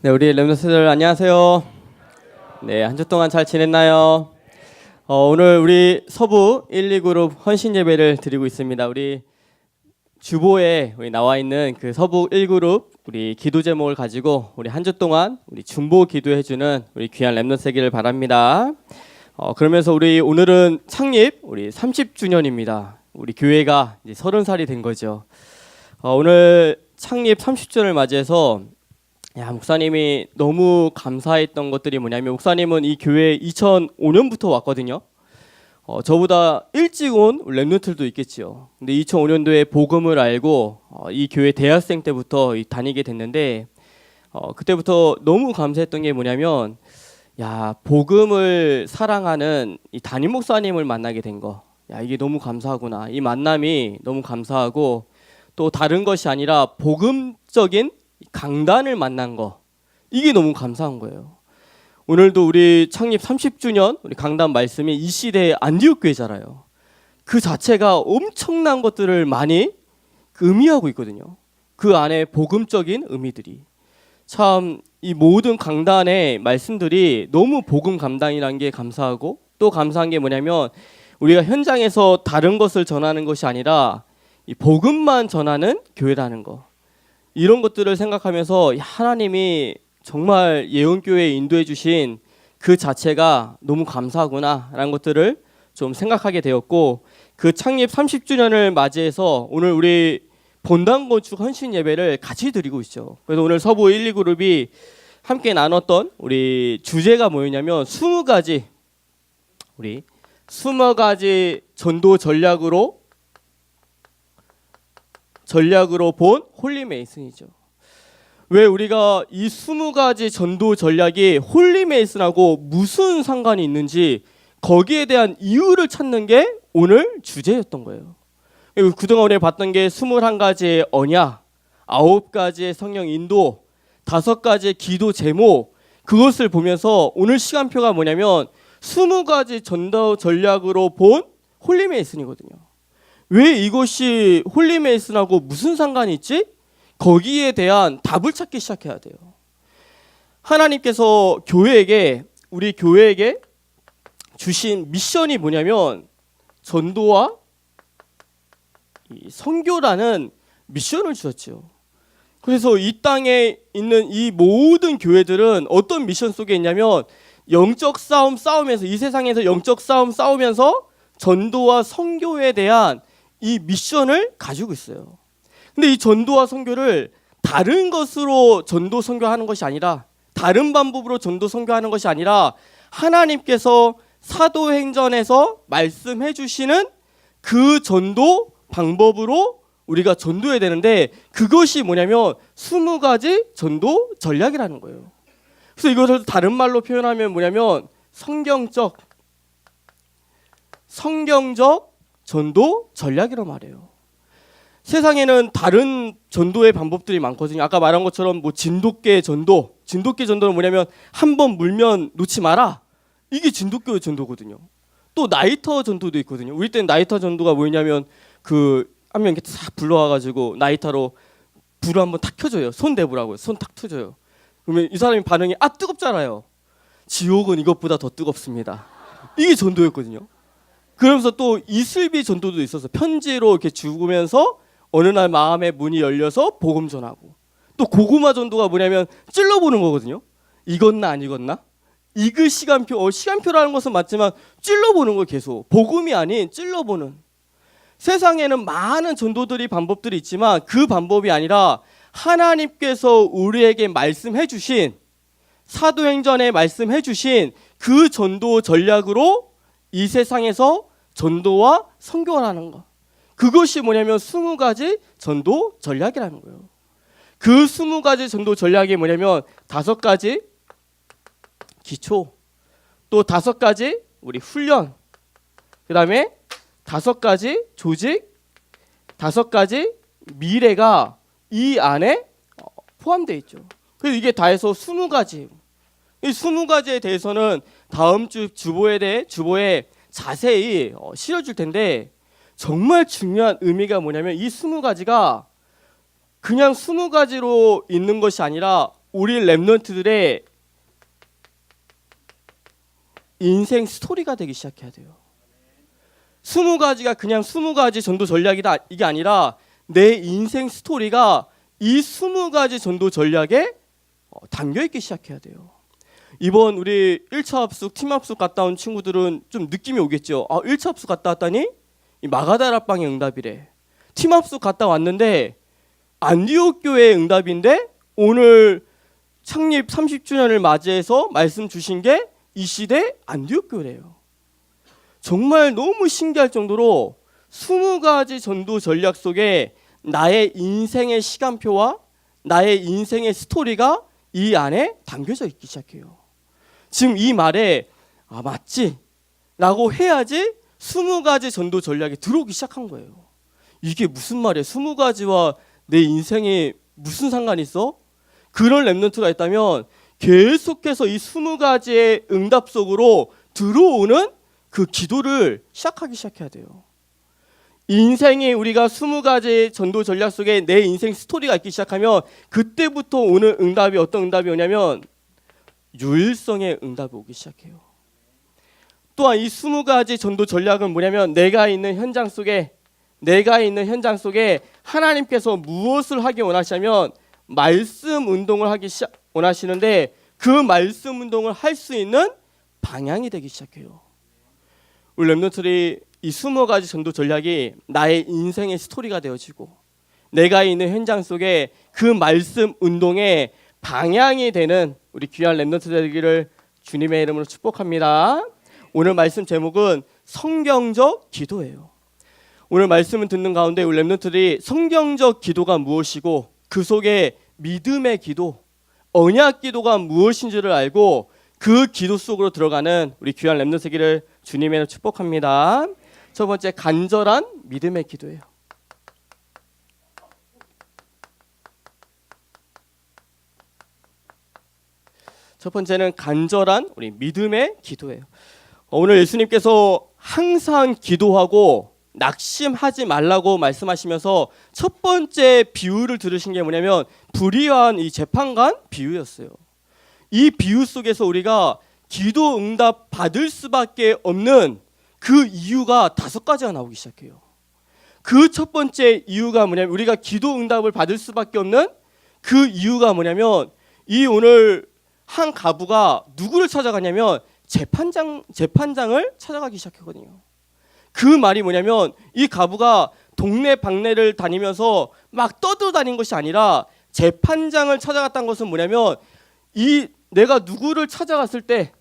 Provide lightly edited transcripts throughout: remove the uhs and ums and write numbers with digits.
네, 우리 렘넌트들 안녕하세요. 네, 한 주 동안 잘 지냈나요? 오늘 우리 서부 1, 2그룹 헌신 예배를 드리고 있습니다. 우리 주보에 나와 있는 그 서부 1그룹 우리 기도 제목을 가지고 우리 한 주 동안 우리 중보 기도해주는 우리 귀한 렘넌트 되기를 바랍니다. 그러면서 우리 오늘은 창립 우리 30주년입니다. 우리 교회가 이제 30살이 된 거죠. 오늘 창립 30주년을 맞이해서 목사님이 너무 감사했던 것들이 뭐냐면, 목사님은 이 교회에 2005년부터 왔거든요. 저보다 일찍 온 렘넌트들도 있겠지요. 근데 2005년도에 복음을 알고 이 교회 대학생 때부터 다니게 됐는데, 그때부터 너무 감사했던 게 뭐냐면, 복음을 사랑하는 이 담임 목사님을 만나게 된 거. 이게 너무 감사하구나. 이 만남이 너무 감사하고, 또 다른 것이 아니라 복음적인 강단을 만난 거, 이게 너무 감사한 거예요. 오늘도 우리 창립 30주년 우리 강단 말씀이 이 시대의 안디옥 교회잖아요. 그 자체가 엄청난 것들을 많이 의미하고 있거든요. 그 안에 복음적인 의미들이 참, 이 모든 강단의 말씀들이 너무 복음 강단이라는 게 감사하고, 또 감사한 게 뭐냐면, 우리가 현장에서 다른 것을 전하는 것이 아니라 이 복음만 전하는 교회라는 거, 이런 것들을 생각하면서 하나님이 정말 예언교회에 인도해 주신 그 자체가 너무 감사하구나 라는 것들을 좀 생각하게 되었고, 그 창립 30주년을 맞이해서 오늘 우리 본당 건축 헌신 예배를 같이 드리고 있죠. 그래서 오늘 서부 1, 2그룹이 함께 나눴던 우리 주제가 뭐였냐면 20가지 우리 20가지 전도 전략으로 본 홀리 메이슨이죠. 왜 우리가 이 20가지 전도 전략이 홀리 메이슨하고 무슨 상관이 있는지, 거기에 대한 이유를 찾는 게 오늘 주제였던 거예요. 그동안 우리가 봤던 게 21가지의 언약, 9가지의 성령 인도, 5가지의 기도 제목, 그것을 보면서 오늘 시간표가 뭐냐면 20가지 전도 전략으로 본 홀리 메이슨이거든요. 왜 이것이 홀리 메이슨하고 무슨 상관이 있지? 거기에 대한 답을 찾기 시작해야 돼요. 하나님께서 우리 교회에게 주신 미션이 뭐냐면 전도와 선교라는 미션을 주셨죠. 그래서 이 땅에 있는 이 모든 교회들은 어떤 미션 속에 있냐면, 영적 싸움 싸우면서, 이 세상에서 영적 싸움 싸우면서 전도와 선교에 대한 이 미션을 가지고 있어요. 근데 이 전도와 선교를 다른 것으로 전도 선교하는 것이 아니라, 다른 방법으로 전도 선교하는 것이 아니라, 하나님께서 사도행전에서 말씀해 주시는 그 전도 방법으로 우리가 전도해야 되는데, 그것이 뭐냐면 20가지 전도 전략이라는 거예요. 그래서 이것을 다른 말로 표현하면 뭐냐면 성경적 전도 전략이란 말이에요. 세상에는 다른 전도의 방법들이 많거든요. 아까 말한 것처럼 진돗개 전도는 뭐냐면 한 번 물면 놓지 마라, 이게 진돗개 전도거든요. 또 나이터 전도도 있거든요. 우리 때는 나이터 전도가 뭐냐면 한 명 이렇게 싹 불러와가지고 나이터로 불을 한번 탁 켜줘요. 손 대보라고요. 손 탁 켜줘요. 그러면 이 사람이 반응이 뜨겁잖아요. 지옥은 이것보다 더 뜨겁습니다. 이게 전도였거든요. 그러면서 또 이슬비 전도도 있어서 편지로 이렇게 죽으면서 어느 날 마음의 문이 열려서 복음 전하고, 또 고구마 전도가 뭐냐면 찔러보는 거거든요. 익었나 안 익었나? 익을 시간표라는 것은 맞지만 찔러보는 거, 계속 복음이 아닌 찔러보는. 세상에는 많은 전도들이 방법들이 있지만 그 방법이 아니라 하나님께서 우리에게 말씀해 주신, 사도행전에 말씀해 주신 그 전도 전략으로 이 세상에서 전도와 선교를 하는 거, 그것이 뭐냐면 20가지 전도 전략이라는 거예요. 그 20가지 전도 전략이 뭐냐면 5가지 기초, 또 5가지 우리 훈련, 그 다음에 5가지 조직, 5가지 미래가 이 안에 포함되어 있죠. 그래서 이게 다 해서 20가지. 이 20가지에 대해서는 다음 주 주보에 자세히 실어줄 텐데, 정말 중요한 의미가 뭐냐면 이 20가지가 그냥 20가지로 있는 것이 아니라 우리 랩런트들의 인생 스토리가 되기 시작해야 돼요. 20가지가 그냥 20가지 전도 전략이다 이게 아니라 내 인생 스토리가 이 20가지 전도 전략에 담겨 있기 시작해야 돼요. 이번 우리 1차 합숙, 팀 합숙 갔다 온 친구들은 좀 느낌이 오겠죠. 1차 합숙 갔다 왔다니 이 마가다락방의 응답이래. 팀 합숙 갔다 왔는데 안디옥 교회의 응답인데 오늘 창립 30주년을 맞이해서 말씀 주신 게 이 시대 안디옥 교회래요. 정말 너무 신기할 정도로 20가지 전도 전략 속에 나의 인생의 시간표와 나의 인생의 스토리가 이 안에 담겨져 있기 시작해요. 지금 이 말에 맞지? 라고 해야지 20가지 전도 전략이 들어오기 시작한 거예요. 이게 무슨 말이야? 20가지와 내 인생에 무슨 상관이 있어? 그런 랩런트가 있다면 계속해서 이 20가지의 응답 속으로 들어오는 그 기도를 시작해야 돼요. 인생이 우리가 20가지 전도 전략 속에 내 인생 스토리가 있기 시작하면 그때부터 오는 응답이 어떤 응답이 오냐면 유일성의 응답이 오기 시작해요. 또한 이 20가지 전도 전략은 뭐냐면 내가 있는 현장 속에 하나님께서 무엇을 하기 원하시냐면 말씀 운동을 하기 원하시는데 그 말씀 운동을 할 수 있는 방향이 되기 시작해요. 우리 랩런트들이 이 20가지 전도 전략이 나의 인생의 스토리가 되어지고 내가 있는 현장 속에 그 말씀 운동의 방향이 되는 우리 귀한 랩런트 되기를 주님의 이름으로 축복합니다. 오늘 말씀 제목은 성경적 기도예요. 오늘 말씀을 듣는 가운데 우리 랩런트들이 성경적 기도가 무엇이고 그 속에 믿음의 기도, 언약 기도가 무엇인지를 알고 그 기도 속으로 들어가는 우리 귀한 랩런트 되기를 주님의 이름으로 축복합니다. 첫 번째, 간절한 믿음의 기도예요. 첫 번째는 간절한 우리 믿음의 기도예요. 오늘 예수님께서 항상 기도하고 낙심하지 말라고 말씀하시면서 첫 번째 비유를 들으신 게 뭐냐면 불의한 이 재판관 비유였어요. 이 비유 속에서 우리가 기도 응답 받을 수밖에 없는 그 이유가 5가지가 나오기 시작해요. 그 첫 번째 이유가 뭐냐면 우리가 기도 응답을 받을 수밖에 없는 그 이유가 뭐냐면 이 오늘 한 가부가 누구를 찾아가냐면 재판장을 찾아가기 시작했거든요. 그 말이 뭐냐면 이 가부가 동네 방네를 다니면서 막 떠들어다닌 것이 아니라 재판장을 찾아갔다는 것은 뭐냐면 내가 누구를 찾아갔을 때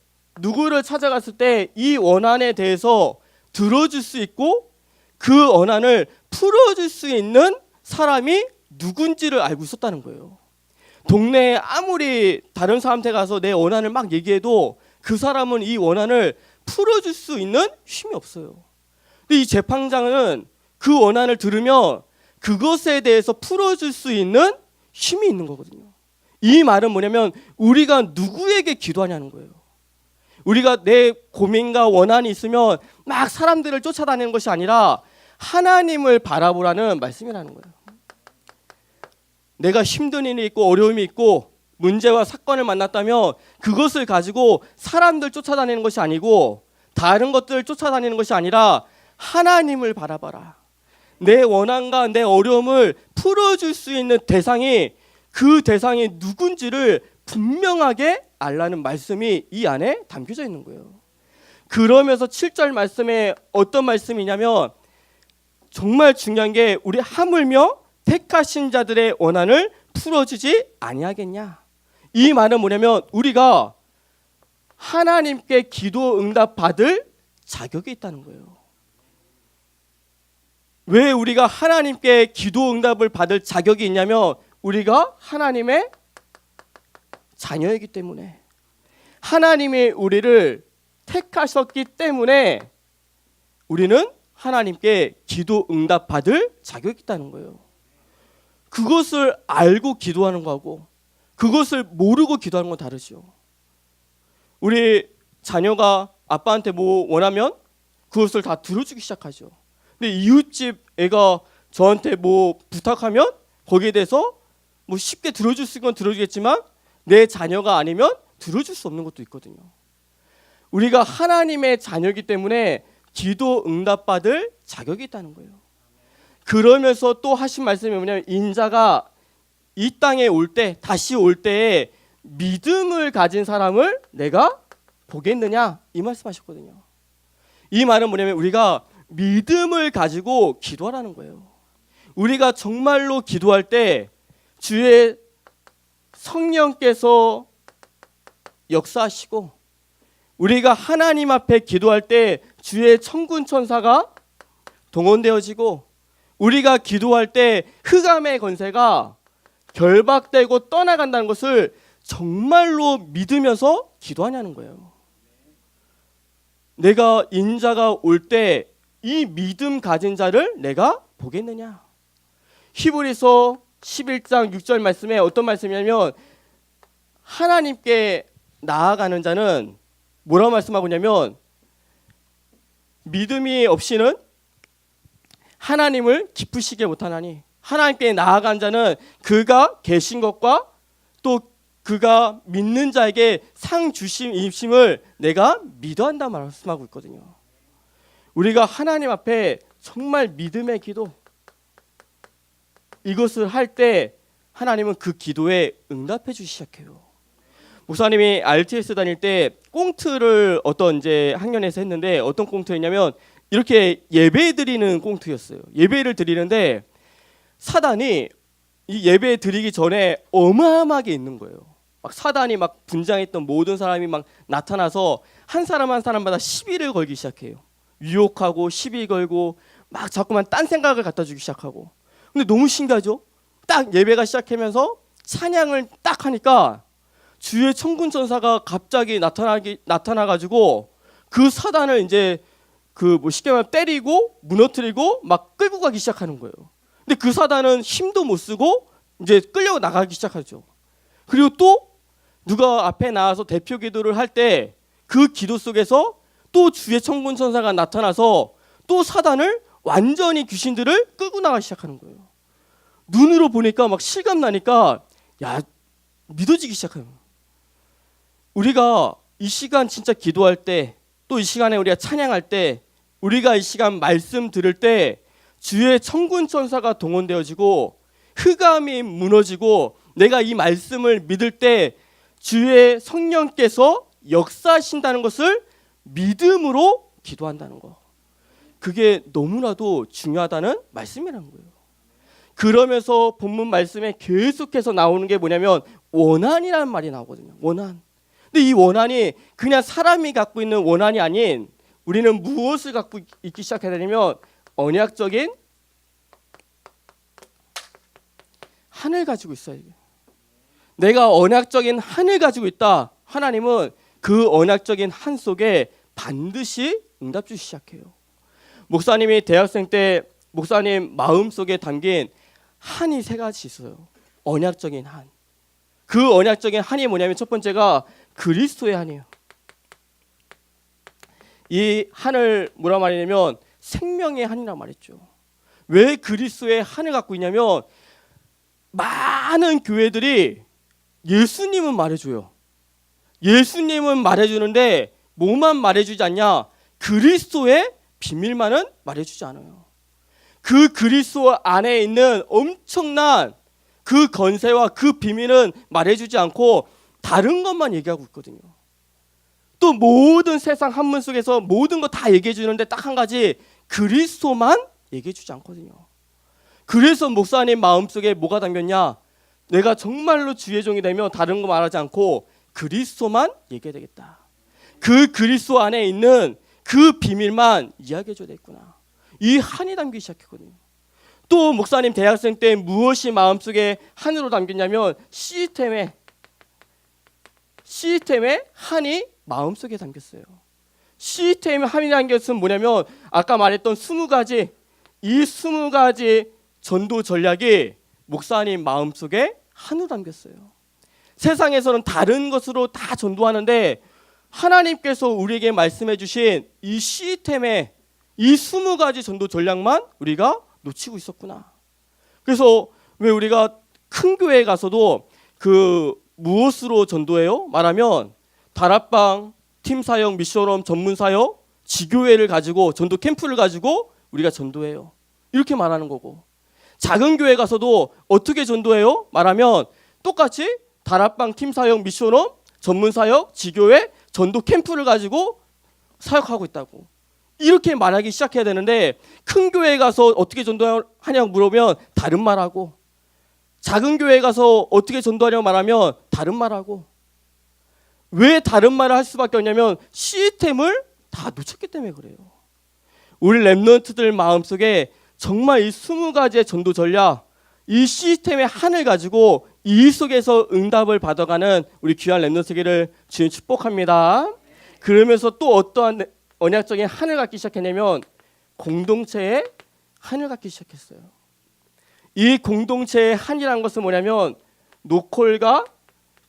이 원한에 대해서 들어줄 수 있고 그 원한을 풀어줄 수 있는 사람이 누군지를 알고 있었다는 거예요. 동네에 아무리 다른 사람한테 가서 내 원한을 막 얘기해도 그 사람은 이 원한을 풀어줄 수 있는 힘이 없어요. 근데 이 재판장은 그 원한을 들으면 그것에 대해서 풀어줄 수 있는 힘이 있는 거거든요. 이 말은 뭐냐면 우리가 누구에게 기도하냐는 거예요. 우리가 내 고민과 원한이 있으면 막 사람들을 쫓아다니는 것이 아니라 하나님을 바라보라는 말씀이라는 거예요. 내가 힘든 일이 있고 어려움이 있고 문제와 사건을 만났다면 그것을 가지고 사람들 쫓아다니는 것이 아니고 다른 것들을 쫓아다니는 것이 아니라 하나님을 바라봐라. 내 원한과 내 어려움을 풀어줄 수 있는 대상이 그 대상이 누군지를 분명하게 알라는 말씀이 이 안에 담겨져 있는 거예요. 그러면서 7절 말씀에 어떤 말씀이냐면 정말 중요한 게 우리 하물며 택하신 자들의 원한을 풀어주지 아니하겠냐. 이 말은 뭐냐면 우리가 하나님께 기도 응답 받을 자격이 있다는 거예요. 왜 우리가 하나님께 기도 응답을 받을 자격이 있냐면 우리가 하나님의 자녀이기 때문에 하나님이 우리를 택하셨기 때문에 우리는 하나님께 기도 응답 받을 자격이 있다는 거예요. 그것을 알고 기도하는 거하고 그것을 모르고 기도하는 건 다르죠. 우리 자녀가 아빠한테 뭐 원하면 그것을 다 들어주기 시작하죠. 근데 이웃집 애가 저한테 뭐 부탁하면 거기에 대해서 뭐 쉽게 들어줄 수 있는 건 들어주겠지만 내 자녀가 아니면 들어줄 수 없는 것도 있거든요. 우리가 하나님의 자녀이기 때문에 기도 응답받을 자격이 있다는 거예요. 그러면서 또 하신 말씀이 뭐냐면 인자가 이 땅에 올 때, 다시 올 때에 믿음을 가진 사람을 내가 보겠느냐 이 말씀하셨거든요. 이 말은 뭐냐면 우리가 믿음을 가지고 기도하라는 거예요. 우리가 정말로 기도할 때 주의 성령께서 역사하시고 우리가 하나님 앞에 기도할 때 주의 천군 천사가 동원되어지고 우리가 기도할 때 흑암의 권세가 결박되고 떠나간다는 것을 정말로 믿으면서 기도하냐는 거예요. 내가 인자가 올 때 이 믿음 가진 자를 내가 보겠느냐. 히브리서 11장 6절 말씀에 어떤 말씀이냐면 하나님께 나아가는 자는 뭐라고 말씀하고 있냐면 믿음이 없이는 하나님을 기쁘시게 못하나니 하나님께 나아간 자는 그가 계신 것과 또 그가 믿는 자에게 상 주심을 내가 믿어야 한다 말씀하고 있거든요. 우리가 하나님 앞에 정말 믿음의 기도 이것을 할 때 하나님은 그 기도에 응답해 주기 시작해요. 목사님이 RTS 다닐 때 꽁트를 어떤 이제 학년에서 했는데 어떤 꽁트였냐면 이렇게 예배 드리는 꽁트였어요. 예배를 드리는데 사단이 이 예배 드리기 전에 어마어마하게 있는 거예요. 막 사단이 막 분장했던 모든 사람이 막 나타나서 한 사람 한 사람마다 시비를 걸기 시작해요. 유혹하고 시비 걸고 막 자꾸만 딴 생각을 갖다 주기 시작하고. 근데 너무 신기하죠? 딱 예배가 시작하면서 찬양을 딱 하니까 주의 천군 천사가 갑자기 나타나가지고 그 사단을 이제 그 뭐 쉽게 말하면 때리고 무너뜨리고 막 끌고 가기 시작하는 거예요. 근데 그 사단은 힘도 못 쓰고 이제 끌려 나가기 시작하죠. 그리고 또 누가 앞에 나와서 대표 기도를 할 때 그 기도 속에서 또 주의 천군 천사가 나타나서 또 사단을 완전히 귀신들을 끌고 나가기 시작하는 거예요. 눈으로 보니까 막 실감 나니까 야 믿어지기 시작해요. 우리가 이 시간 진짜 기도할 때 또 이 시간에 우리가 찬양할 때 우리가 이 시간 말씀 들을 때 주의 천군 천사가 동원되어지고 흑암이 무너지고 내가 이 말씀을 믿을 때 주의 성령께서 역사하신다는 것을 믿음으로 기도한다는 거. 그게 너무나도 중요하다는 말씀이라는 거예요. 그러면서 본문 말씀에 계속해서 나오는 게 뭐냐면 원한이라는 말이 나오거든요. 원한. 근데 이 원한이 그냥 사람이 갖고 있는 원한이 아닌 우리는 무엇을 갖고 있기 시작해야 되냐면 언약적인 한을 가지고 있어야 돼요. 내가 언약적인 한을 가지고 있다. 하나님은 그 언약적인 한 속에 반드시 응답 주기 시작해요. 목사님이 대학생 때 목사님 마음속에 담긴 한이 세 가지 있어요. 언약적인 한. 그 언약적인 한이 뭐냐면 첫 번째가 그리스도의 한이에요. 이 한을 뭐라 말하냐면 생명의 한이라고 말했죠. 왜 그리스도의 한을 갖고 있냐면 많은 교회들이 예수님은 말해줘요. 예수님은 말해주는데 뭐만 말해주지 않냐? 그리스도의 비밀만은 말해주지 않아요. 그 그리스도 안에 있는 엄청난 그 권세와 그 비밀은 말해주지 않고 다른 것만 얘기하고 있거든요. 또 모든 세상 한문 속에서 모든 거 다 얘기해 주는데 딱 한 가지 그리스도만 얘기해 주지 않거든요. 그래서 목사님 마음속에 뭐가 담겼냐? 내가 정말로 주의 종이 되면 다른 거 말하지 않고 그리스도만 얘기해야 되겠다. 그 그리스도 안에 있는 그 비밀만 이야기해 줘야 되겠구나. 이 한이 담기기 시작했거든요. 또 목사님 대학생 때 무엇이 마음속에 한으로 담겼냐면 시스템의 한이 마음속에 담겼어요. 시스템의 한이 담긴 것은 뭐냐면 아까 말했던 20가지 이 20가지 전도 전략이 목사님 마음속에 한으로 담겼어요. 세상에서는 다른 것으로 다 전도하는데 하나님께서 우리에게 말씀해 주신 이 시스템의 이 20가지 전도 전략만 우리가 놓치고 있었구나. 그래서 왜 우리가 큰 교회에 가서도 그 무엇으로 전도해요? 말하면 다락방, 팀사역, 미션홈, 전문사역, 지교회를 가지고 전도 캠프를 가지고 우리가 전도해요. 이렇게 말하는 거고, 작은 교회 가서도 어떻게 전도해요? 말하면 똑같이 다락방, 팀사역, 미션홈, 전문사역, 지교회, 전도 캠프를 가지고 사역하고 있다고. 이렇게 말하기 시작해야 되는데, 큰 교회에 가서 어떻게 전도하냐고 물으면 다른 말하고, 작은 교회에 가서 어떻게 전도하냐고 말하면 다른 말하고. 왜 다른 말을 할 수밖에 없냐면 시스템을 다 놓쳤기 때문에 그래요. 우리 랩런트들 마음속에 정말 이 20가지의 전도 전략, 이 시스템의 한을 가지고 이 속에서 응답을 받아가는 우리 귀한 랩런트 세계를 주님 축복합니다. 그러면서 또 어떠한 언약적인 한을 갖기 시작했냐면 공동체의 한을 갖기 시작했어요. 이 공동체의 한이라는 것은 뭐냐면 노콜과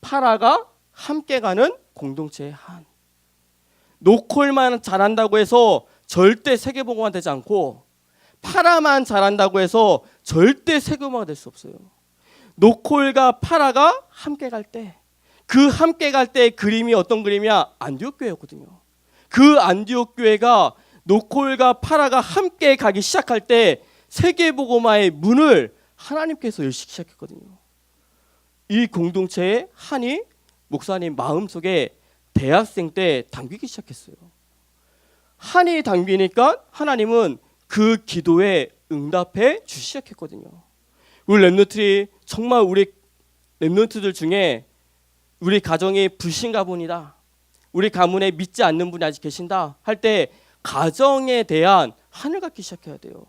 파라가 함께 가는 공동체의 한. 노콜만 잘한다고 해서 절대 세계복음화 되지 않고, 파라만 잘한다고 해서 절대 세계복음화가 될 수 없어요. 노콜과 파라가 함께 갈 때, 그 함께 갈 때의 그림이 어떤 그림이야? 안디옥 교회였거든요. 그 안디옥 교회가 노콜과 파라가 함께 가기 시작할 때 세계복음화의 문을 하나님께서 열시기 시작했거든요. 이 공동체의 한이 목사님 마음속에 대학생 때 담기기 시작했어요. 한이 담기니까 하나님은 그 기도에 응답해 주시기 시작했거든요. 우리 랩런트들이 정말 우리 랩런트들 중에 우리 가정이 불신가분이다, 우리 가문에 믿지 않는 분이 아직 계신다 할 때 가정에 대한 한을 갖기 시작해야 돼요.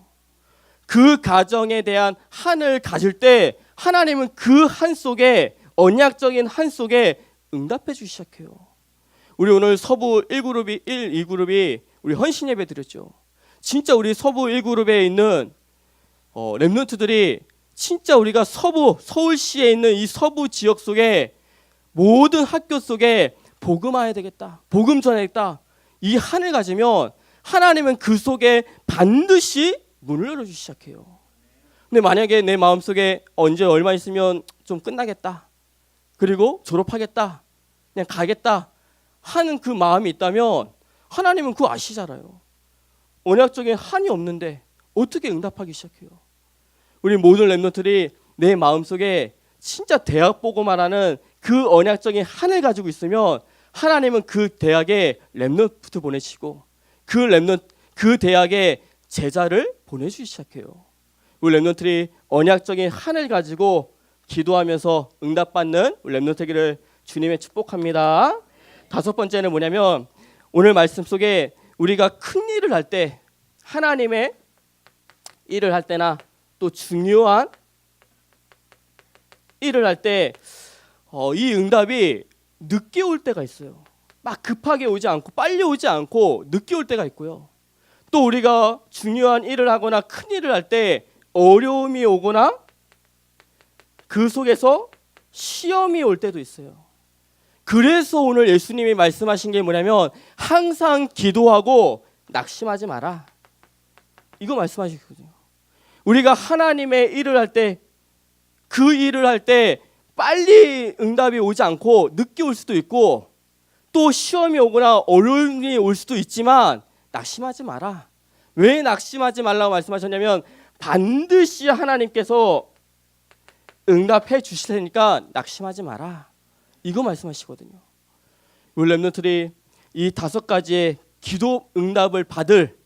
그 가정에 대한 한을 가질 때 하나님은 그 한 속에, 언약적인 한 속에 응답해 주기 시작해요. 우리 오늘 서부 1그룹이 2그룹이 우리 헌신 예배 드렸죠. 진짜 우리 서부 1그룹에 있는 랩런트들이 진짜 우리가 서울시에 있는 이 서부 지역 속에 모든 학교 속에 복음화해야 되겠다, 복음 전해야겠다, 이 한을 가지면 하나님은 그 속에 반드시 문을 열어주기 시작해요. 근데 만약에 내 마음속에 언제 얼마 있으면 좀 끝나겠다, 그리고 졸업하겠다, 그냥 가겠다 하는 그 마음이 있다면 하나님은 그거 아시잖아요. 언약적인 한이 없는데 어떻게 응답하기 시작해요? 우리 모든 랩런트들이 내 마음속에 진짜 대학 보고 말하는 그 언약적인 한을 가지고 있으면 하나님은 그 대학에 랩런트 보내시고 그 대학에 제자를 보내주기 시작해요. 우리 랩런트들이 언약적인 한을 가지고 기도하면서 응답받는 우리 랩런트 되기를 주님의 축복합니다. 5번째는 뭐냐면 오늘 말씀 속에 우리가 큰 일을 할 때, 하나님의 일을 할 때나 또 중요한 일을 할 때 이 응답이 늦게 올 때가 있어요. 막 급하게 오지 않고 빨리 오지 않고 늦게 올 때가 있고요. 또 우리가 중요한 일을 하거나 큰 일을 할 때 어려움이 오거나 그 속에서 시험이 올 때도 있어요. 그래서 오늘 예수님이 말씀하신 게 뭐냐면 항상 기도하고 낙심하지 마라, 이거 말씀하시거든요. 우리가 하나님의 일을 할 때, 그 일을 할 때 빨리 응답이 오지 않고 늦게 올 수도 있고, 또 시험이 오거나 어려움이 올 수도 있지만 낙심하지 마라. 왜 낙심하지 말라고 말씀하셨냐면 반드시 하나님께서 응답해 주실 테니까 낙심하지 마라, 이거 말씀하시거든요. 우리 랩런트들이 이 5가지의 기도 응답을 받을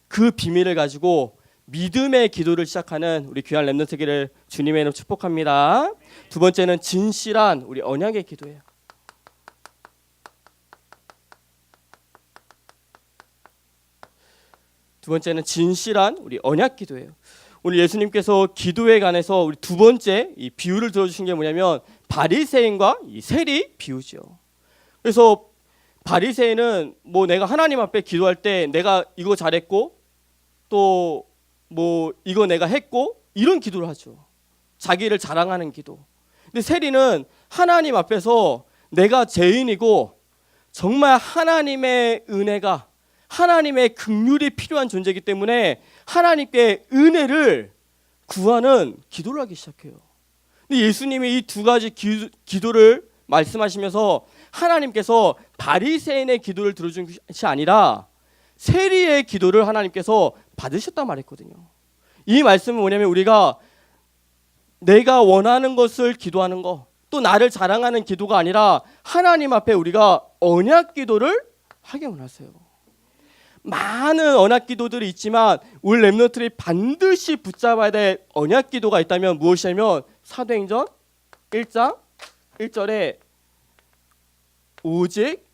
그 비밀을 가지고 믿음의 기도를 시작하는 우리 귀한 랩런트 세계를 주님의 이름으로 축복합니다. 2번째는 진실한 우리 언약의 기도예요. 두 번째는 진실한 우리 언약 기도예요. 오늘 예수님께서 기도에 관해서 우리 2번째 이 비유를 들어주신 게 뭐냐면 바리새인과 이 세리 비유죠. 그래서 바리새인은 뭐 내가 하나님 앞에 기도할 때 내가 이거 잘했고 또 뭐 이거 내가 했고 이런 기도를 하죠. 자기를 자랑하는 기도. 근데 세리는 하나님 앞에서 내가 죄인이고 정말 하나님의 은혜가, 하나님의 긍휼이 필요한 존재이기 때문에 하나님께 은혜를 구하는 기도를 하기 시작해요. 근데 예수님이 이 2가지 기도를 말씀하시면서 하나님께서 바리새인의 기도를 들어준 것이 아니라 세리의 기도를 하나님께서 받으셨단 말했거든요. 이 말씀은 뭐냐면 우리가 내가 원하는 것을 기도하는 거, 또 나를 자랑하는 기도가 아니라 하나님 앞에 우리가 언약 기도를 하게 원하세요. 많은 언약 기도들이 있지만 우리 렘넌트들이 반드시 붙잡아야 될 언약 기도가 있다면 무엇이냐면 사도행전 1장 1절에 오직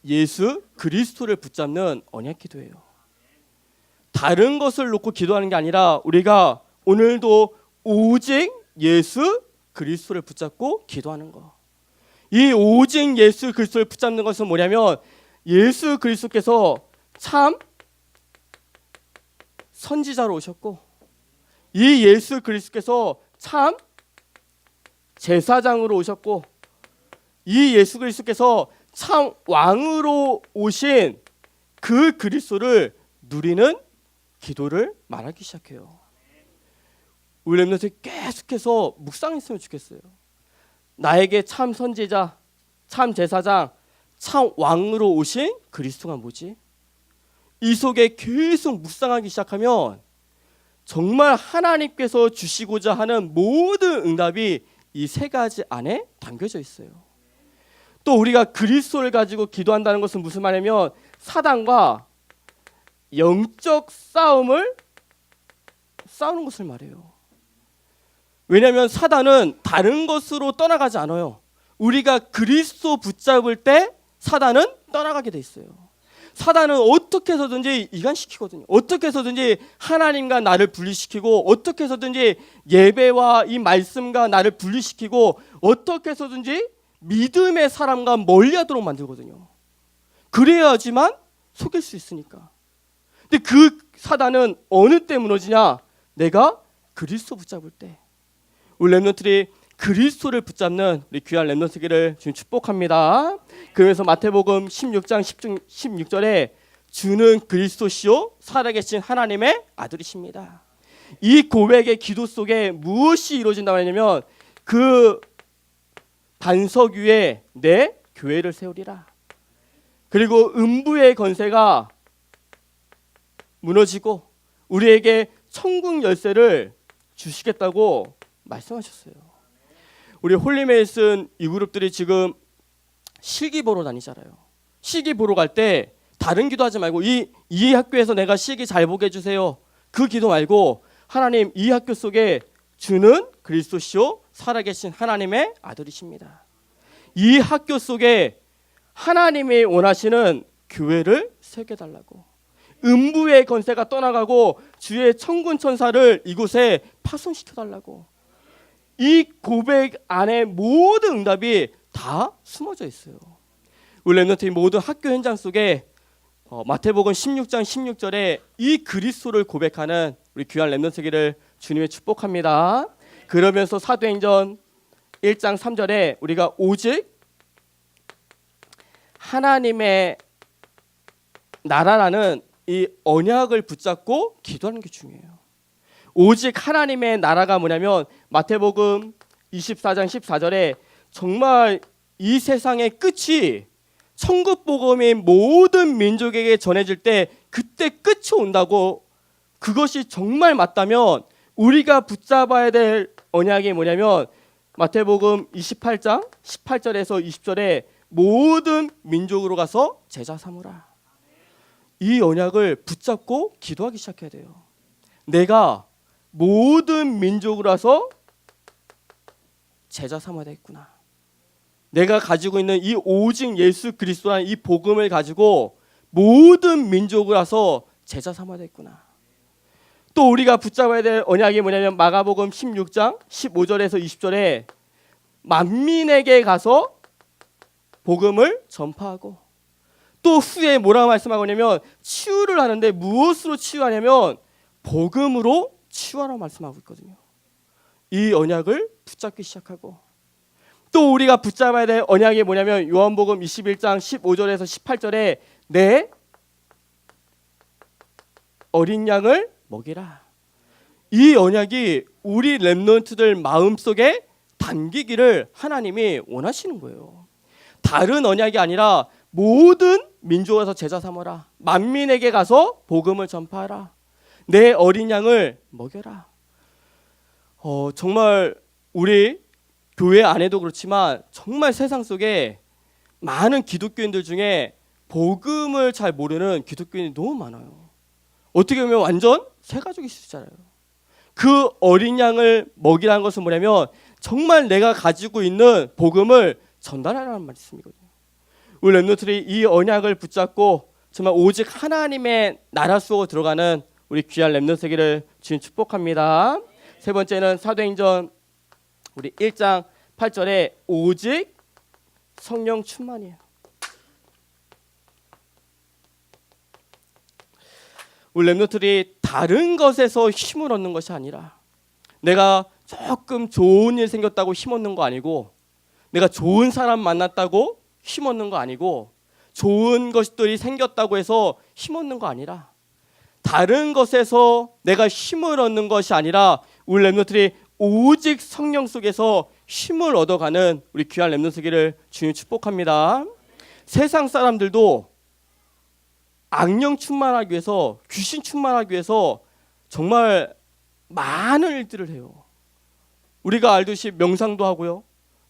예수 그리스도를 붙잡는 언약 기도예요. 다른 것을 놓고 기도하는 게 아니라 우리가 오늘도 오직 예수 그리스도를 붙잡고 기도하는 거. 이 오직 예수 그리스도를 붙잡는 것은 뭐냐면 예수 그리스도께서 참 선지자로 오셨고 이 예수 그리스도께서 참 제사장으로 오셨고 이 예수 그리스도께서 참 왕으로 오신 그 그리스도를 누리는 기도를 말하기 시작해요. 우리 렘넌트들이 계속해서 묵상했으면 좋겠어요. 나에게 참 선지자, 참 제사장, 참 왕으로 오신 그리스도가 뭐지? 이 속에 계속 묵상하기 시작하면 정말 하나님께서 주시고자 하는 모든 응답이 이 세 가지 안에 담겨져 있어요. 또 우리가 그리스도를 가지고 기도한다는 것은 무슨 말이냐면 사단과 영적 싸우는 것을 말해요. 왜냐하면 사단은 다른 것으로 떠나가지 않아요. 우리가 그리스도 붙잡을 때 사단은 떠나가게 돼 있어요. 사단은 어떻게 해서든지 이간시키거든요. 어떻게 해서든지 하나님과 나를 분리시키고 어떻게 해서든지 예배와 이 말씀과 나를 분리시키고 어떻게 해서든지 믿음의 사람과 멀리하도록 만들거든요. 그래야지만 속일 수 있으니까. 근데 그 사단은 어느 때 무너지냐? 내가 그리스도 붙잡을 때. 우리 렘넌트들이 그리스도를 붙잡는 우리 귀한 렘넌트기를 주님 축복합니다. 그러면서 마태복음 16장 16절에 주는 그리스도시요 살아계신 하나님의 아들이십니다. 이 고백의 기도 속에 무엇이 이루어진다고 하냐면 그 반석 위에 내 교회를 세우리라. 그리고 음부의 건세가 무너지고 우리에게 천국 열쇠를 주시겠다고 말씀하셨어요. 우리 홀리메이슨 이 그룹들이 지금 실기 보러 다니잖아요. 실기 보러 갈 때 다른 기도하지 말고 이 학교에서 내가 실기 잘 보게 해주세요. 그 기도 말고 하나님 이 학교 속에 주는 그리스도시요 살아계신 하나님의 아들이십니다. 이 학교 속에 하나님이 원하시는 교회를 세게 달라고. 음부의 건세가 떠나가고 주의 천군 천사를 이곳에 파송시켜 달라고. 이 고백 안에 모든 응답이 다 숨어져 있어요. 우리 렘넌트의 모든 학교 현장 속에 마태복음 16장 16절에 이 그리스도를 고백하는 우리 귀한 렘넌트기를 주님의 축복합니다. 그러면서 사도행전 1장 3절에 우리가 오직 하나님의 나라라는 이 언약을 붙잡고 기도하는 게 중요해요. 오직 하나님의 나라가 뭐냐면 마태복음 24장 14절에 정말 이 세상의 끝이 천국 복음이 모든 민족에게 전해질 때 그때 끝이 온다고. 그것이 정말 맞다면 우리가 붙잡아야 될 언약이 뭐냐면 마태복음 28장 18절에서 20절에 모든 민족으로 가서 제자 삼으라. 이 언약을 붙잡고 기도하기 시작해야 돼요. 내가 모든 민족으로 와서 제자 삼아야 되겠구나. 내가 가지고 있는 이 오직 예수 그리스도라는 이 복음을 가지고 모든 민족으로 와서 제자 삼아야 되겠구나. 또 우리가 붙잡아야 될 언약이 뭐냐면 마가복음 16장 15절에서 20절에 만민에게 가서 복음을 전파하고 또 후에 뭐라고 말씀하고 있냐면 치유를 하는데 무엇으로 치유하냐면 복음으로 치유하라고 말씀하고 있거든요. 이 언약을 붙잡기 시작하고 또 우리가 붙잡아야 될 언약이 뭐냐면 요한복음 21장 15절에서 18절에 내 어린 양을 먹이라. 이 언약이 우리 렘넌트들 마음속에 다 담기기를 하나님이 원하시는 거예요. 다른 언약이 아니라 모든 민족에서 제자 삼아라. 만민에게 가서 복음을 전파하라. 내 어린 양을 먹여라. 정말 우리 교회 안에도 그렇지만 정말 세상 속에 많은 기독교인들 중에 복음을 잘 모르는 기독교인이 너무 많아요. 어떻게 보면 완전 새 가족일 수 있잖아요. 그 어린 양을 먹이라는 것은 뭐냐면 정말 내가 가지고 있는 복음을 전달하라는 말씀이거든요. 우리 렘넌트들이 이 언약을 붙잡고 정말 오직 하나님의 나라 속으로 들어가는 우리 귀한 렘넌트 되기를 주님 축복합니다. 세 번째는 사도행전 우리 1장 8절에 오직 성령 충만이에요. 우리 렘넌트들이 다른 것에서 힘을 얻는 것이 아니라 내가 조금 좋은 일 생겼다고 힘 얻는 거 아니고 내가 좋은 사람 만났다고 힘 얻는 거 아니고 좋은 것들이 생겼다고 해서 힘 얻는 거 아니라 다른 것에서 내가 힘을 얻는 것이 아니라 우리 렘넌트들이 오직 성령 속에서 힘을 얻어가는 우리 귀한 렘넌트기를 주님 축복합니다. 세상 사람들도 악령 충만하기 위해서 귀신 충만하기 위해서 정말 많은 일들을 해요. 우리가 알듯이 명상도 하고요.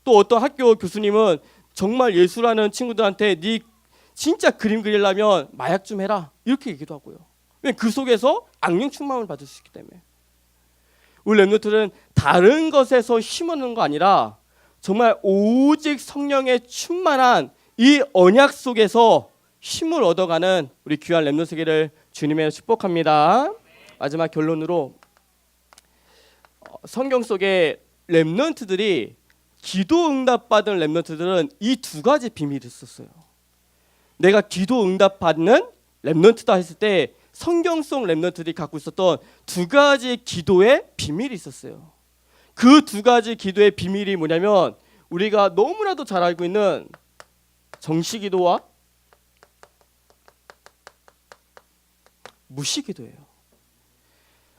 또 어떤 학교 교수님은 정말 예수라는 친구들한테 네 진짜 그림 그리려면 마약 좀 해라 이렇게 얘기도 하고요. 왜? 그 속에서 악령 충만을 받을 수 있기 때문에. 우리 렘넌트는 다른 것에서 힘 얻는 거 아니라 정말 오직 성령의 충만한 이 언약 속에서 힘을 얻어가는 우리 귀한 렘넌트기를 주님의 축복합니다. 마지막 결론으로 성경 속에 렘넌트들이 기도 응답 받은 렘넌트들은 이 두 가지 비밀이 있었어요. 내가 기도 응답 받는 렘넌트다 했을 때 성경 속 렘넌트들이 갖고 있었던 두 가지 기도의 비밀이 있었어요. 그 두 가지 기도의 비밀이 뭐냐면 우리가 너무나도 잘 알고 있는 정시기도와 무시기도예요.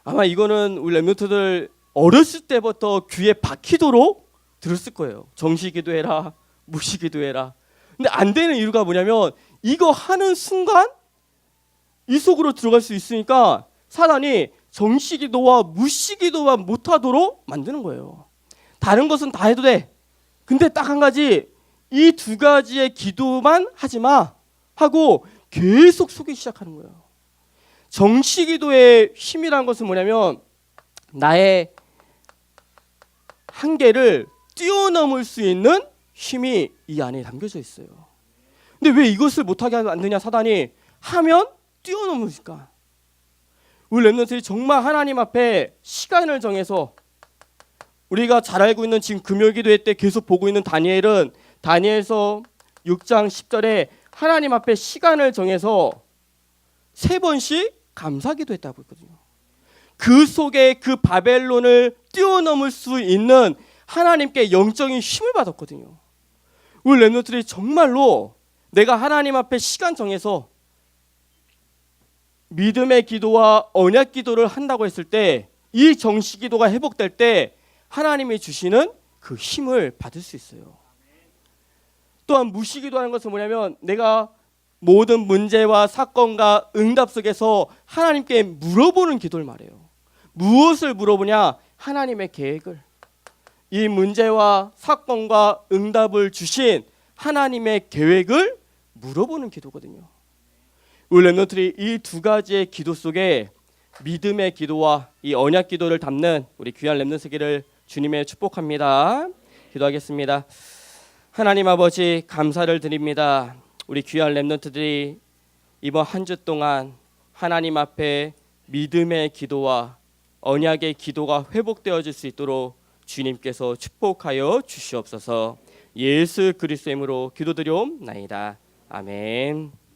아마 이거는 우리 렘넌트들 어렸을 때부터 귀에 박히도록 들었을 거예요. 정시기도해라, 무시기도해라. 근데 안 되는 이유가 뭐냐면 이거 하는 순간 이 속으로 들어갈 수 있으니까 사단이 정시기도와 무시기도만 못하도록 만드는 거예요. 다른 것은 다 해도 돼. 근데 딱 한 가지 이 두 가지의 기도만 하지 마 하고 계속 속이기 시작하는 거예요. 정시기도의 힘이란 것은 뭐냐면 나의 한계를 뛰어넘을 수 있는 힘이 이 안에 담겨져 있어요. 근데 왜 이것을 못하게 만드냐 사단이 하면 뛰어넘으니까. 우리 렘넌트들이 정말 하나님 앞에 시간을 정해서 우리가 잘 알고 있는 지금 금요기도회 때 계속 보고 있는 다니엘은 다니엘서 6장 10절에 하나님 앞에 시간을 정해서 3번씩 감사기도 했다고 했거든요. 그 속에 그 바벨론을 뛰어넘을 수 있는 하나님께 영적인 힘을 받았거든요. 우리 렘넌트들이 정말로 내가 하나님 앞에 시간 정해서 믿음의 기도와 언약 기도를 한다고 했을 때 이 정시 기도가 회복될 때 하나님이 주시는 그 힘을 받을 수 있어요. 또한 무시 기도하는 것은 뭐냐면 내가 모든 문제와 사건과 응답 속에서 하나님께 물어보는 기도를 말해요. 무엇을 물어보냐? 하나님의 계획을. 이 문제와 사건과 응답을 주신 하나님의 계획을 물어보는 기도거든요. 우리 렘넌트들이 이 두 가지의 기도 속에 믿음의 기도와 이 언약 기도를 담는 우리 귀한 렘넌트기를 주님의 축복합니다. 기도하겠습니다. 하나님 아버지 감사를 드립니다. 우리 귀한 렘넌트들이 이번 한 주 동안 하나님 앞에 믿음의 기도와 언약의 기도가 회복되어질 수 있도록 주님께서 축복하여 주시옵소서. 예수 그리스도의 이름으로 기도드리옵나이다. 아멘.